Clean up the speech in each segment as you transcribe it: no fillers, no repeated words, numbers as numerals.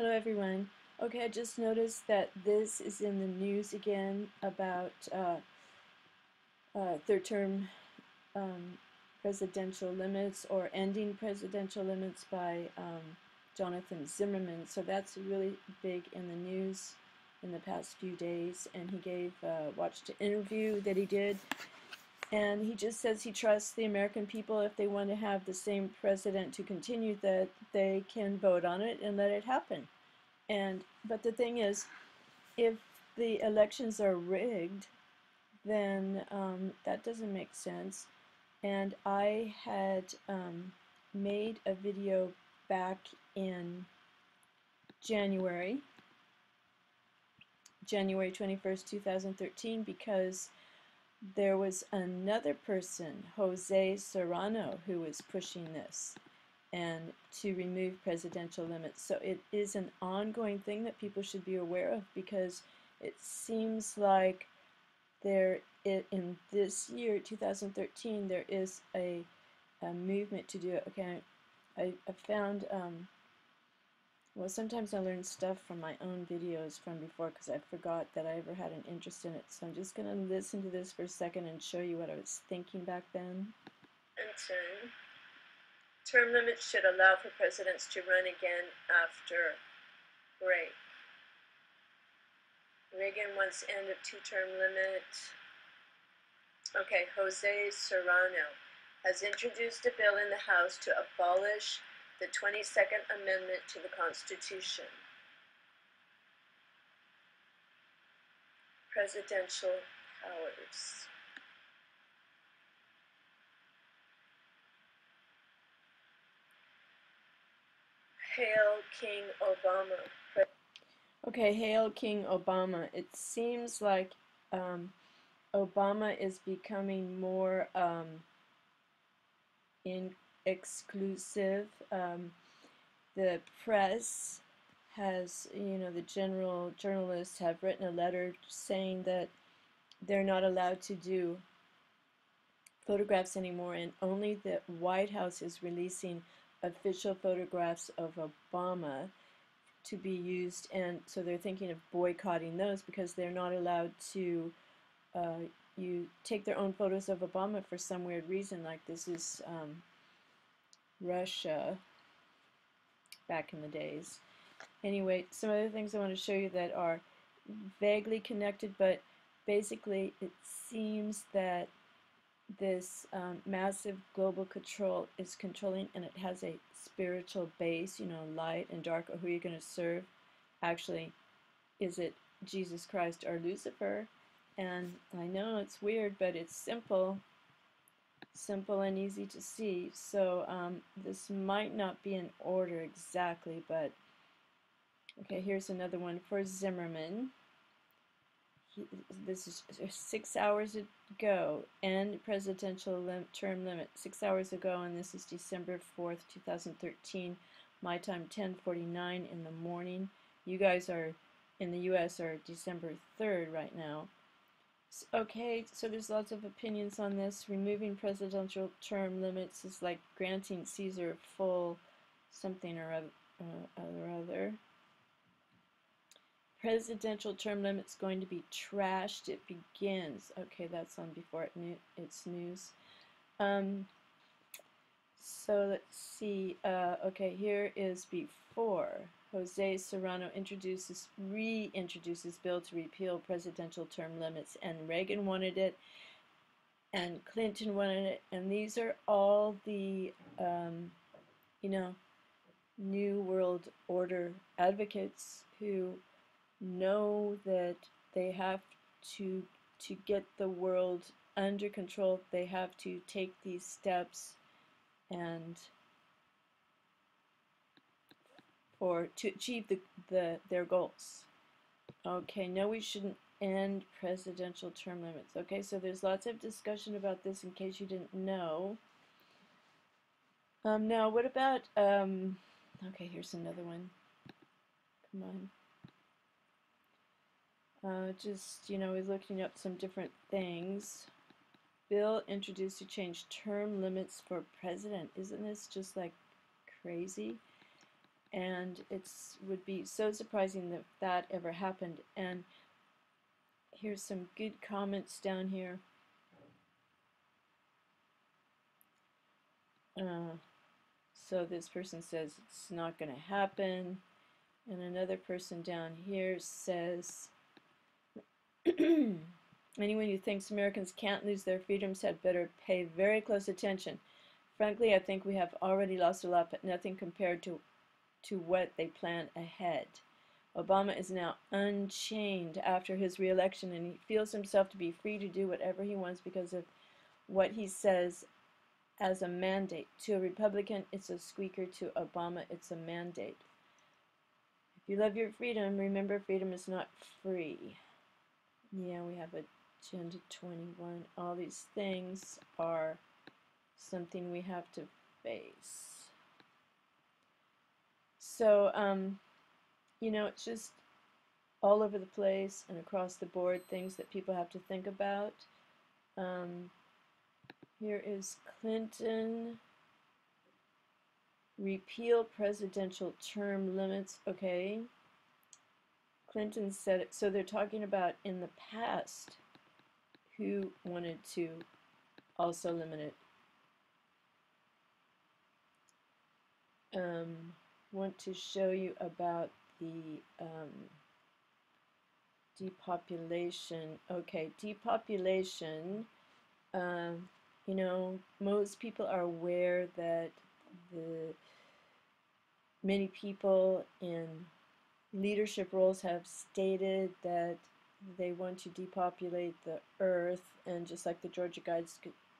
Hello everyone. Okay, I just noticed that this is in the news again about third term um, presidential limits or ending presidential limits by Jonathan Zimmerman. So that's really big in the news in the past few days. And he watched an interview that he did, and he just says he trusts the American people. If they want to have the same president to continue, that they can vote on it and let it happen. But the thing is, if the elections are rigged, then that doesn't make sense. And I had made a video back in January, January 21st, 2013, because there was another person, Jose Serrano, who was pushing this and to remove presidential limits. So it is an ongoing thing that people should be aware of, because it seems like in this year, 2013, there is a movement to do it. Okay, I found, well, sometimes I learn stuff from my own videos from before because I forgot that I ever had an interest in it. So I'm just going to listen to this for a second and show you what I was thinking back then. And term limits should allow for presidents to run again after break. Reagan wants end of two-term limit. Okay, Jose Serrano has introduced a bill in the House to abolish the 22nd Amendment to the Constitution. Presidential powers. Hail King Obama. Okay, hail King Obama. It seems like Obama is becoming more exclusive. The press has, the general journalists have written a letter saying that they're not allowed to do photographs anymore, and only the White House is releasing official photographs of Obama to be used, and so they're thinking of boycotting those because they're not allowed to you take their own photos of Obama for some weird reason. Like, this is Russia back in the days. Anyway, some other things I want to show you that are vaguely connected, but basically it seems that this massive global control is controlling, and it has a spiritual base, light and dark, or who you're going to serve. Actually, is it Jesus Christ or Lucifer? And I know it's weird, but it's simple and easy to see. So this might not be in order exactly, but okay, here's another one for Zimmerman. This is 6 hours ago, end presidential term limit 6 hours ago, and this is December 4th, 2013, my time 10:49 in the morning. You guys are in the US are December 3rd right now. Okay, so there's lots of opinions on this. Removing presidential term limits is like granting Caesar full something or other. Presidential term limit's going to be trashed. It begins. Okay, that's on before it's news. So let's see. Okay, here is before. Jose Serrano reintroduces bill to repeal presidential term limits, and Reagan wanted it, and Clinton wanted it, and these are all the, New World Order advocates who know that they have to get the world under control. They have to take these steps and to achieve their goals. Okay, no, we shouldn't end presidential term limits. Okay, so there's lots of discussion about this in case you didn't know. Now, what about, okay, here's another one. Come on. We're looking up some different things. Bill introduced to change term limits for president. Isn't this just like crazy? And it would be so surprising that that ever happened. And here's some good comments down here. So this person says it's not going to happen. And another person down here says, anyone who thinks Americans can't lose their freedoms had better pay very close attention. Frankly, I think we have already lost a lot, but nothing compared to what they plan ahead. Obama is now unchained after his re-election, and he feels himself to be free to do whatever he wants because of what he says as a mandate. To a Republican, it's a squeaker. To Obama, it's a mandate. If you love your freedom, remember freedom is not free. Yeah, we have Agenda 21. All these things are something we have to face. So, it's just all over the place and across the board things that people have to think about. Here is Clinton. Repeal presidential term limits. Okay. Clinton said it. So they're talking about in the past who wanted to also limit it. Want to show you about the depopulation. Okay, depopulation. Most people are aware that many people in leadership roles have stated that they want to depopulate the earth, and just like the Georgia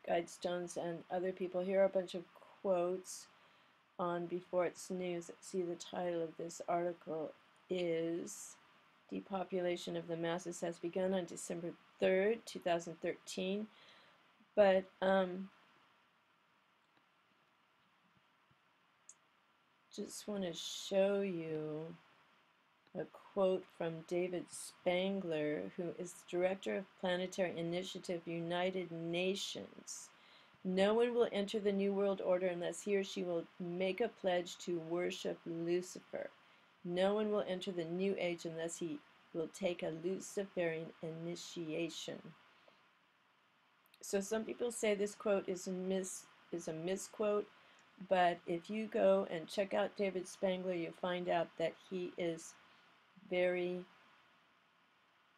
Guidestones and other people, here are a bunch of quotes on Before It's News. Let's see, the title of this article is Depopulation of the Masses Has Begun on December 3rd, 2013. But just want to show you a quote from David Spangler, who is the Director of Planetary Initiative, United Nations. No one will enter the New World Order unless he or she will make a pledge to worship Lucifer. No one will enter the New Age unless he will take a Luciferian initiation. So some people say this quote is a misquote, but if you go and check out David Spangler, you find out that he is very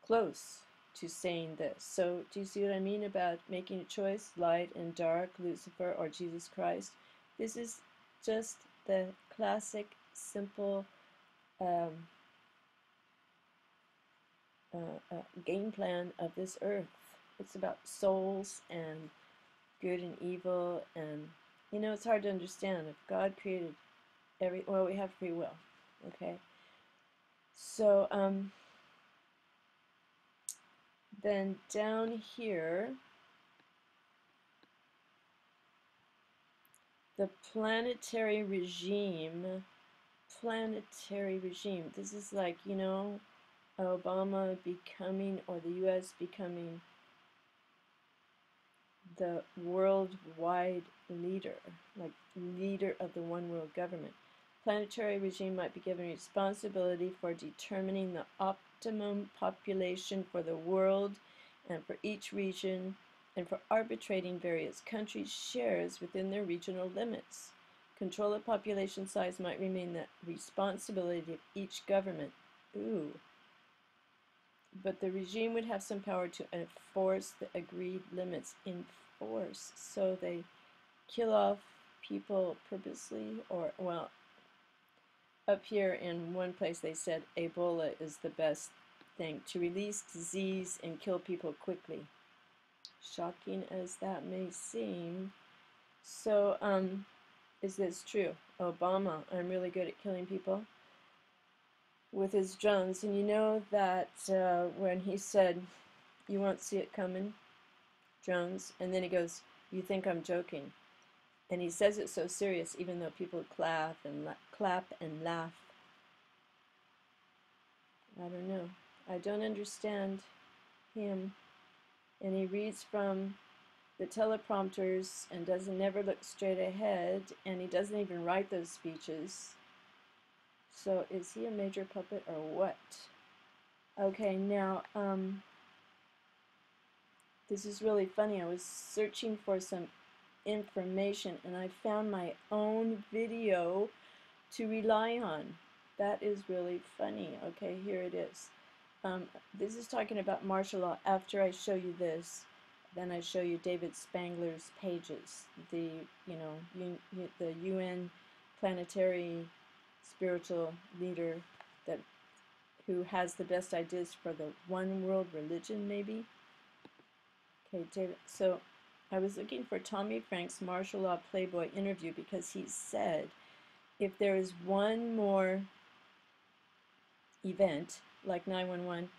close to saying this. So do you see what I mean about making a choice, light and dark, Lucifer or Jesus Christ? This is just the classic, simple game plan of this earth. It's about souls and good and evil, and it's hard to understand. If God created well, we have free will, okay? So then down here, the planetary regime. This is like, Obama becoming, or the U.S. becoming, the worldwide leader, like leader of the one world government. Planetary regime might be given responsibility for determining the optimum population for the world and for each region, and for arbitrating various countries' shares within their regional limits. Control of population size might remain the responsibility of each government. Ooh. But the regime would have some power to enforce the agreed limits. Enforce. So they kill off people purposely, or, well, up here in one place they said Ebola is the best thing, to release disease and kill people quickly. Shocking as that may seem. So, is this true? Obama, I'm really good at killing people with his drones. And you know that when he said, you won't see it coming, drones, and then he goes, you think I'm joking. And he says it so serious, even though people clap and laugh. I don't know. I don't understand him. And he reads from the teleprompters and doesn't never look straight ahead, and he doesn't even write those speeches. So is he a major puppet or what? Okay, now, this is really funny. I was searching for some information and I found my own video to rely on. That is really funny. Okay, here it is. This is talking about martial law. After I show you this, then I show you David Spangler's pages, the the UN planetary spiritual leader that who has the best ideas for the one world religion, maybe. Okay, David. So I was looking for Tommy Frank's martial law Playboy interview because he said if there is one more event like 911,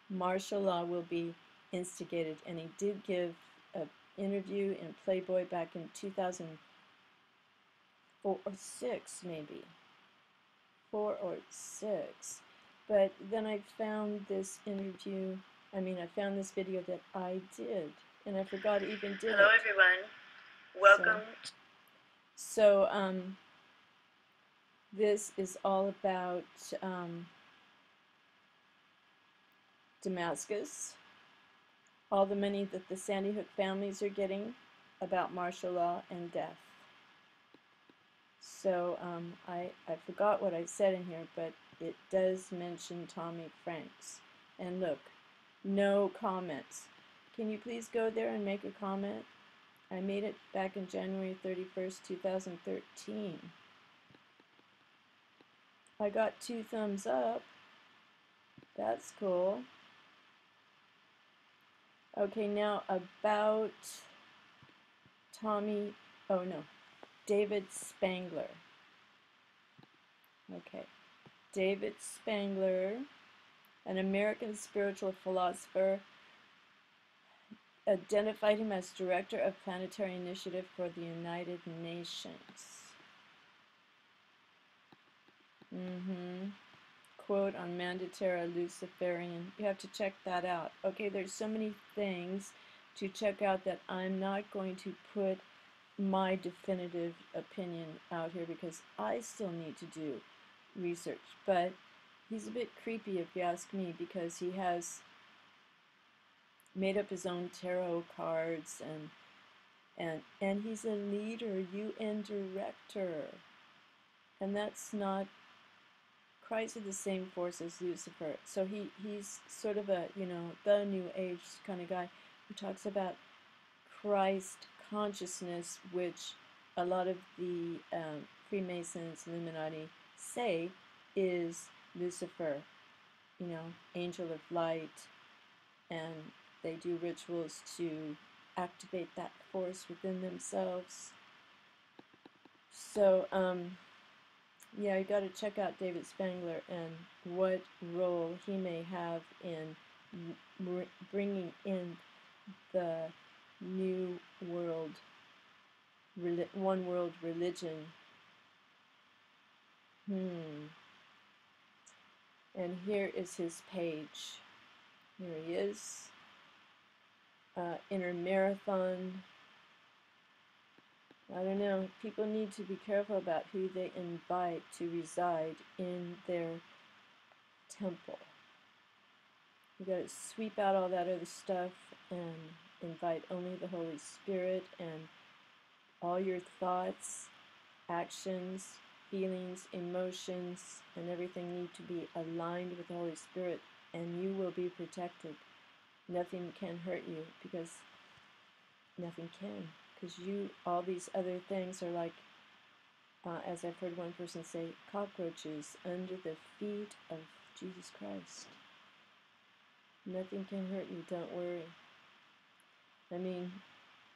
martial law will be instigated. And he did give an interview in Playboy back in 2004 or 6, maybe 4 or 6. But then I found this interview. I found this video that I did, and I forgot I even did it. Hello, everyone. Welcome. So this is all about Damascus, all the money that the Sandy Hook families are getting, about martial law and death. So I forgot what I said in here, but it does mention Tommy Franks. And look, no comments. Can you please go there and make a comment? I made it back in January 31st, 2013. I got 2 thumbs up. That's cool. Okay, now about David Spangler. Okay, David Spangler, an American spiritual philosopher, identified him as Director of Planetary Initiative for the United Nations. Quote on Mandataria Luciferian. You have to check that out. Okay, there's so many things to check out that I'm not going to put my definitive opinion out here because I still need to do research. But he's a bit creepy if you ask me, because he has made up his own tarot cards and he's a leader, UN director. And that's not, Christ is the same force as Lucifer. So he's sort of a, the New Age kind of guy who talks about Christ consciousness, which a lot of the Freemasons, Illuminati say is Lucifer, angel of light, and they do rituals to activate that force within themselves. So, yeah, you got to check out David Spangler and what role he may have in bringing in the new world, one world religion. And here is his page. Here he is. Inner Marathon. I don't know. People need to be careful about who they invite to reside in their temple. You got to sweep out all that other stuff and invite only the Holy Spirit, and all your thoughts, actions, feelings, emotions, and everything need to be aligned with the Holy Spirit, and you will be protected. Nothing can hurt you, because nothing can. Because all these other things are like, as I've heard one person say, cockroaches under the feet of Jesus Christ. Nothing can hurt you, don't worry. I mean,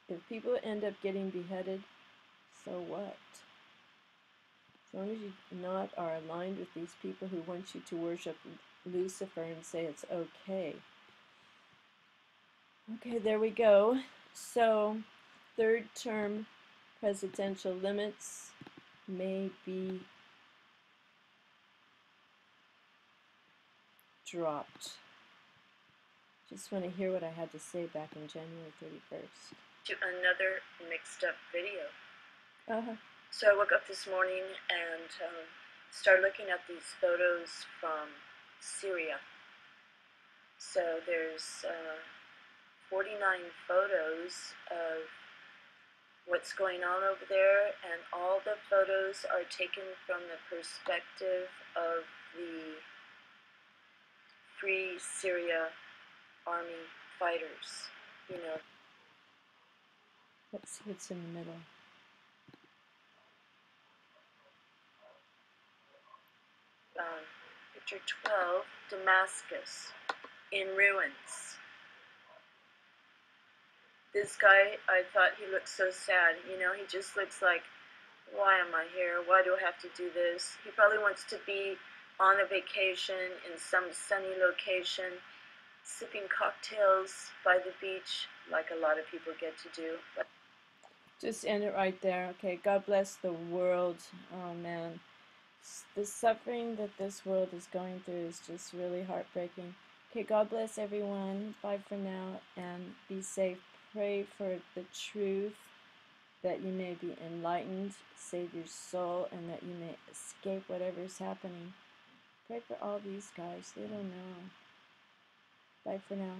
if people end up getting beheaded, so what? As long as you not are aligned with these people who want you to worship Lucifer and say it's okay. Okay, there we go. So, third term presidential limits may be dropped. Just want to hear what I had to say back in January 31st. To another mixed up video. So I woke up this morning and start looking at these photos from Syria. So there's 49 photos of what's going on over there, and all the photos are taken from the perspective of the Free Syria Army fighters. You know, Let's see what's in the middle. picture 12, Damascus in ruins. This guy, I thought he looked so sad. You know, he just looks like, why am I here? Why do I have to do this? He probably wants to be on a vacation in some sunny location, sipping cocktails by the beach, like a lot of people get to do. But Just end it right there. Okay, God bless the world. Oh man. The suffering that this world is going through is just really heartbreaking. Okay, God bless everyone. Bye for now, and be safe. Pray for the truth, that you may be enlightened, save your soul, and that you may escape whatever is happening. Pray for all these guys. They don't know. Bye for now.